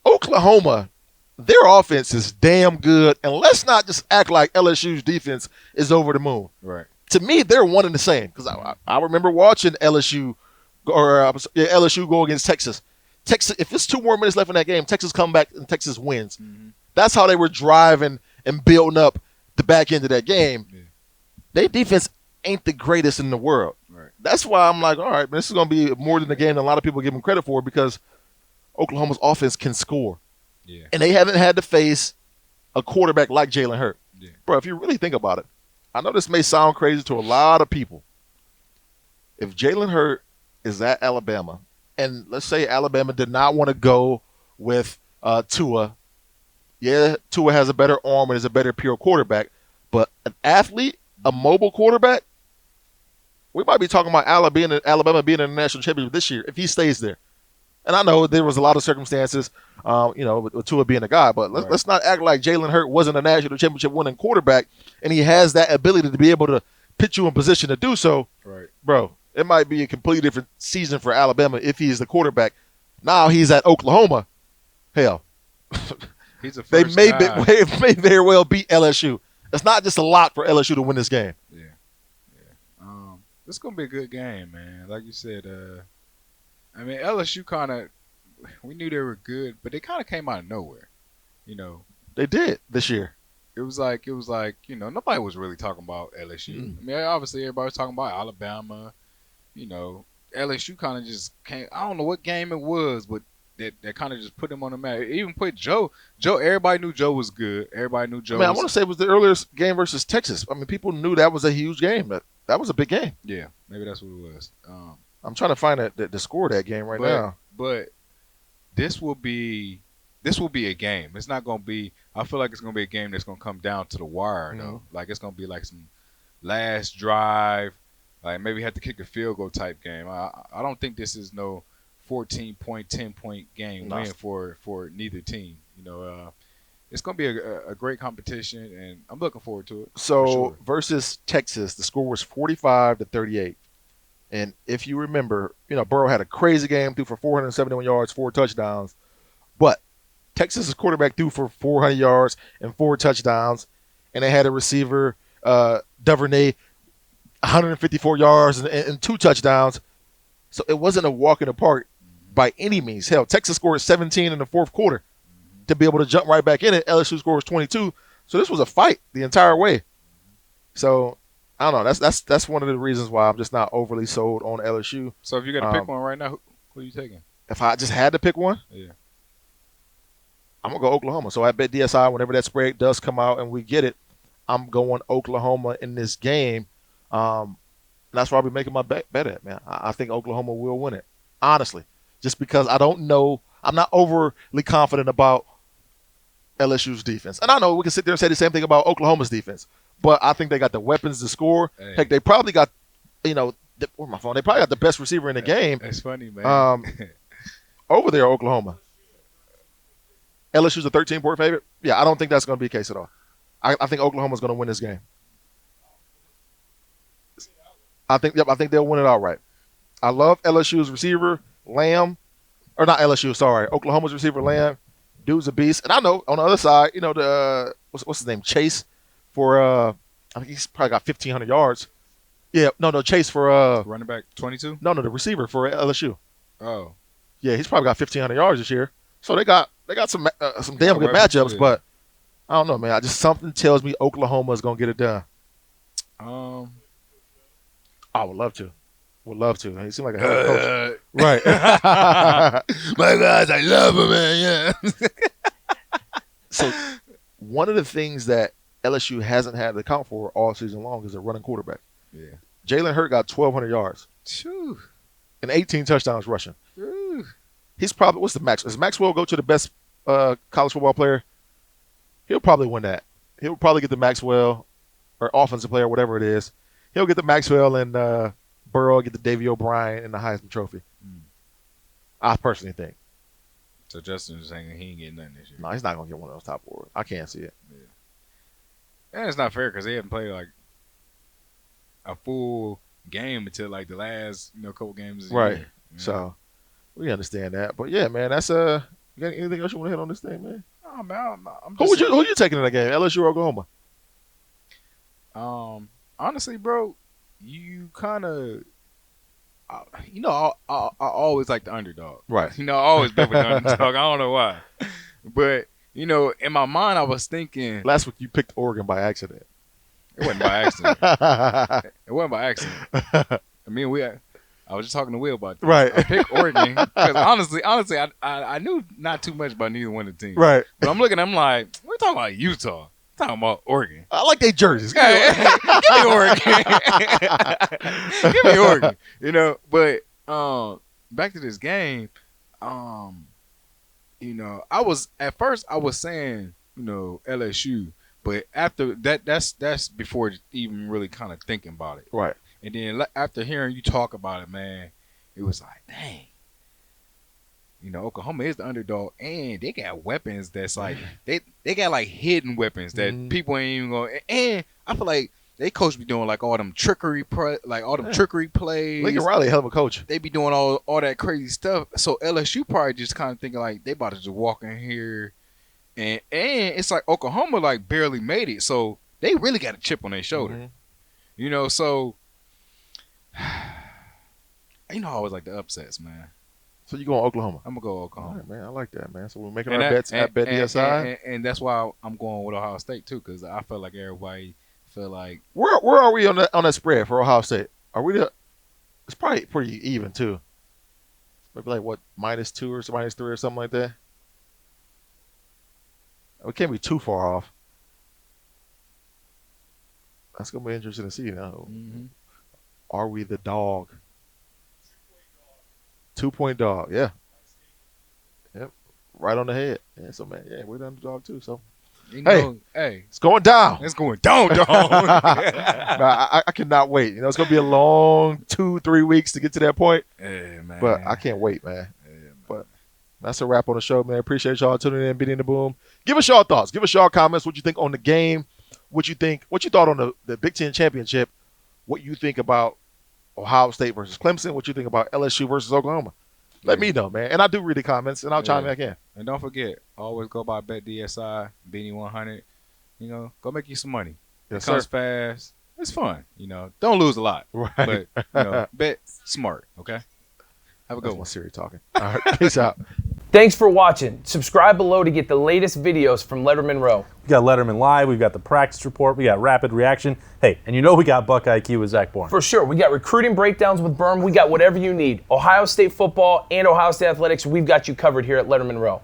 [SPEAKER 1] Oklahoma, their offense is damn good, and let's not just act like LSU's defense is over the moon.
[SPEAKER 2] Right.
[SPEAKER 1] To me, they're one and the same because I remember watching LSU go against Texas. Texas, if it's 2 more minutes left in that game, Texas come back and Texas wins. That's how they were driving and building up the back end of that game.
[SPEAKER 2] Yeah.
[SPEAKER 1] Their defense ain't the greatest in the world.
[SPEAKER 2] Right.
[SPEAKER 1] That's why I'm like, all right, man, this is going to be more than the game that a lot of people give them credit for because Oklahoma's offense can score.
[SPEAKER 2] Yeah.
[SPEAKER 1] And they haven't had to face a quarterback like Jalen Hurts.
[SPEAKER 2] Yeah.
[SPEAKER 1] Bro, if you really think about it, I know this may sound crazy to a lot of people. If Jalen Hurts is at Alabama, and let's say Alabama did not want to go with Tua. Yeah, Tua has a better arm and is a better pure quarterback, but an athlete, a mobile quarterback, we might be talking about Alabama being in the national championship this year if he stays there. And I know there was a lot of circumstances, with Tua being a guy, but let's not act like Jalen Hurts wasn't a national championship winning quarterback, and he has that ability to be able to put you in position to do so.
[SPEAKER 2] Right,
[SPEAKER 1] bro. It might be a completely different season for Alabama if he's the quarterback. Now he's at Oklahoma. Hell,
[SPEAKER 2] he's a
[SPEAKER 1] they
[SPEAKER 2] first
[SPEAKER 1] may very well beat LSU. It's not just a lot for LSU to win this game.
[SPEAKER 2] Yeah. It's gonna be a good game, man. Like you said, I mean LSU we knew they were good, but they kind of came out of nowhere.
[SPEAKER 1] They did this year.
[SPEAKER 2] It was like nobody was really talking about LSU. I mean, obviously everybody was talking about Alabama. LSU kind of just came. I don't know what game it was, but that kind of just put them on the map. It even put Joe. Everybody knew Joe was good. Everybody knew Joe.
[SPEAKER 1] I want to say it was the earliest game versus Texas. I mean, people knew that was a huge game. That was a big game.
[SPEAKER 2] Yeah, maybe that's what it was.
[SPEAKER 1] I'm trying to find the score of that game now.
[SPEAKER 2] But this will be a game. It's not going to be. I feel like it's going to be a game that's going to come down to the wire, though. Like it's going to be like some last drive. Like maybe have to kick a field goal type game. I don't think this is no 14-point, 10-point game win for neither team. It's going to be a great competition, and I'm looking forward to it.
[SPEAKER 1] So versus Texas, the score was 45-38. And if you remember, Burrow had a crazy game, threw for 471 yards, 4 touchdowns. But Texas's quarterback threw for 400 yards and 4 touchdowns, and they had a receiver, Duvernay, 154 yards and 2 touchdowns. So it wasn't a walk in the park by any means. Hell, Texas scored 17 in the fourth quarter to be able to jump right back in it. LSU scores 22. So this was a fight the entire way. So I don't know. That's one of the reasons why I'm just not overly sold on LSU.
[SPEAKER 2] So if you got to pick one right now, who are you taking?
[SPEAKER 1] If I just had to pick one,
[SPEAKER 2] yeah,
[SPEAKER 1] I'm gonna go Oklahoma. So I bet DSI whenever that spread does come out and we get it, I'm going Oklahoma in this game. That's where I'll be making my bet at, man. I think Oklahoma will win it, honestly, just because I don't know. I'm not overly confident about LSU's defense. And I know we can sit there and say the same thing about Oklahoma's defense, but I think they got the weapons to score.
[SPEAKER 2] Hey.
[SPEAKER 1] Heck, they probably got, where's my phone? They probably got the best receiver in the game.
[SPEAKER 2] That's funny, man.
[SPEAKER 1] Over there, Oklahoma. LSU's a 13-point favorite. Yeah, I don't think that's going to be the case at all. I think Oklahoma's going to win this game. I think they'll win it outright. I love LSU's receiver, Lamb. Or not LSU, sorry. Oklahoma's receiver, Lamb. Dude's a beast. And I know on the other side, the what's his name? Chase for I think he's probably got 1,500 yards. Yeah, no, Chase for
[SPEAKER 2] running back 22?
[SPEAKER 1] No, the receiver for LSU.
[SPEAKER 2] Oh.
[SPEAKER 1] Yeah, he's probably got 1,500 yards this year. So they got some damn good matchups, yeah. But I don't know, man. Something tells me Oklahoma is gonna get it done. I would love to. He seemed like a hell of a coach. Right.
[SPEAKER 2] My guys, I love him, man. Yeah.
[SPEAKER 1] So one of the things that LSU hasn't had to account for all season long is a running quarterback.
[SPEAKER 2] Yeah.
[SPEAKER 1] Jalen Hurts got 1,200 yards.
[SPEAKER 2] Whew.
[SPEAKER 1] And 18 touchdowns rushing.
[SPEAKER 2] Whew.
[SPEAKER 1] He's probably, what's the max? Does Maxwell go to the best college football player? He'll probably win that. He'll probably get the Maxwell or offensive player, whatever it is. He'll get the Maxwell and Burrow get the Davey O'Brien and the Heisman Trophy. I personally think.
[SPEAKER 2] So Justin's saying he ain't getting nothing this year.
[SPEAKER 1] No, he's not going to get one of those top awards. I can't see it.
[SPEAKER 2] Yeah. And it's not fair because they haven't played like a full game until like the last couple games of the
[SPEAKER 1] right.
[SPEAKER 2] year.
[SPEAKER 1] So we understand that. But yeah, man, that's you got anything else you want to hit on this thing, man?
[SPEAKER 2] Oh man, I'm
[SPEAKER 1] who you taking in that game? LSU or Oklahoma?
[SPEAKER 2] Honestly, bro, you kind of, I always like the underdog.
[SPEAKER 1] Right.
[SPEAKER 2] I always bet with the underdog. I don't know why. But, in my mind, I was thinking.
[SPEAKER 1] Last week you picked Oregon by accident.
[SPEAKER 2] It wasn't by accident. It wasn't by accident. I was just talking to Will about that.
[SPEAKER 1] Right.
[SPEAKER 2] I picked Oregon because honestly, I knew not too much about neither one of the teams.
[SPEAKER 1] Right.
[SPEAKER 2] But I'm looking, I'm like, we're talking about Utah. Talking about Oregon.
[SPEAKER 1] I like their jerseys.
[SPEAKER 2] Give me Oregon. Give me Oregon. But back to this game, I was at first I was saying, LSU, but after that's before even really kind of thinking about it.
[SPEAKER 1] Right.
[SPEAKER 2] And then after hearing you talk about it, man, it was like, dang. Oklahoma is the underdog, and they got weapons that's like they got like hidden weapons that people ain't even going. And I feel like they coach be doing like all them trickery plays.
[SPEAKER 1] Lincoln Riley, a hell of a coach.
[SPEAKER 2] They be doing all that crazy stuff. So LSU probably just kind of thinking like they about to just walk in here, and it's like Oklahoma like barely made it, so they really got a chip on their shoulder. So I always like the upsets, man.
[SPEAKER 1] So you going Oklahoma?
[SPEAKER 2] I'm gonna go Oklahoma.
[SPEAKER 1] All right, man. I like that, man. So we're making our bets at Bet DSI,
[SPEAKER 2] and that's why I'm going with Ohio State too, because I feel like everybody feel like
[SPEAKER 1] where are we on that spread for Ohio State? Are we it's probably pretty even too. Maybe like what -2 or -3 or something like that. We can't be too far off. That's gonna be interesting to see now.
[SPEAKER 2] Mm-hmm.
[SPEAKER 1] Are we the dog? 2-point dog, yeah. Yep. Right on the head. Yeah, so man, yeah, we're the underdog too. So hey, it's going down.
[SPEAKER 2] It's going down, dog.
[SPEAKER 1] I cannot wait. It's gonna be a long 2-3 weeks to get to that point.
[SPEAKER 2] Yeah, man.
[SPEAKER 1] But I can't wait, man.
[SPEAKER 2] Yeah, man.
[SPEAKER 1] But that's a wrap on the show, man. Appreciate y'all tuning in, Beanie and the Boom. Give us y'all thoughts. Give us y'all comments. What you think on the game? What you thought on the Big Ten championship? What you think about Ohio State versus Clemson? What you think about LSU versus Oklahoma? Let me know, man. And I do read the comments, and I'll chime back in.
[SPEAKER 2] And don't forget, always go by Bet DSI, Beanie 100. Go make you some money.
[SPEAKER 1] Yes,
[SPEAKER 2] it comes
[SPEAKER 1] sir.
[SPEAKER 2] fast. It's fun. Don't lose a lot.
[SPEAKER 1] Right.
[SPEAKER 2] But bet smart. Okay. Have a good
[SPEAKER 1] That's my
[SPEAKER 2] one.
[SPEAKER 1] Siri talking. All right. Peace out.
[SPEAKER 3] Thanks for watching. Subscribe below to get the latest videos from Lettermen Row.
[SPEAKER 4] We got Letterman Live, we've got the practice report, we got rapid reaction. Hey, and we got Buck IQ with Zach Bourne.
[SPEAKER 3] For sure. We got recruiting breakdowns with Berm. We got whatever you need. Ohio State football and Ohio State athletics, we've got you covered here at Lettermen Row.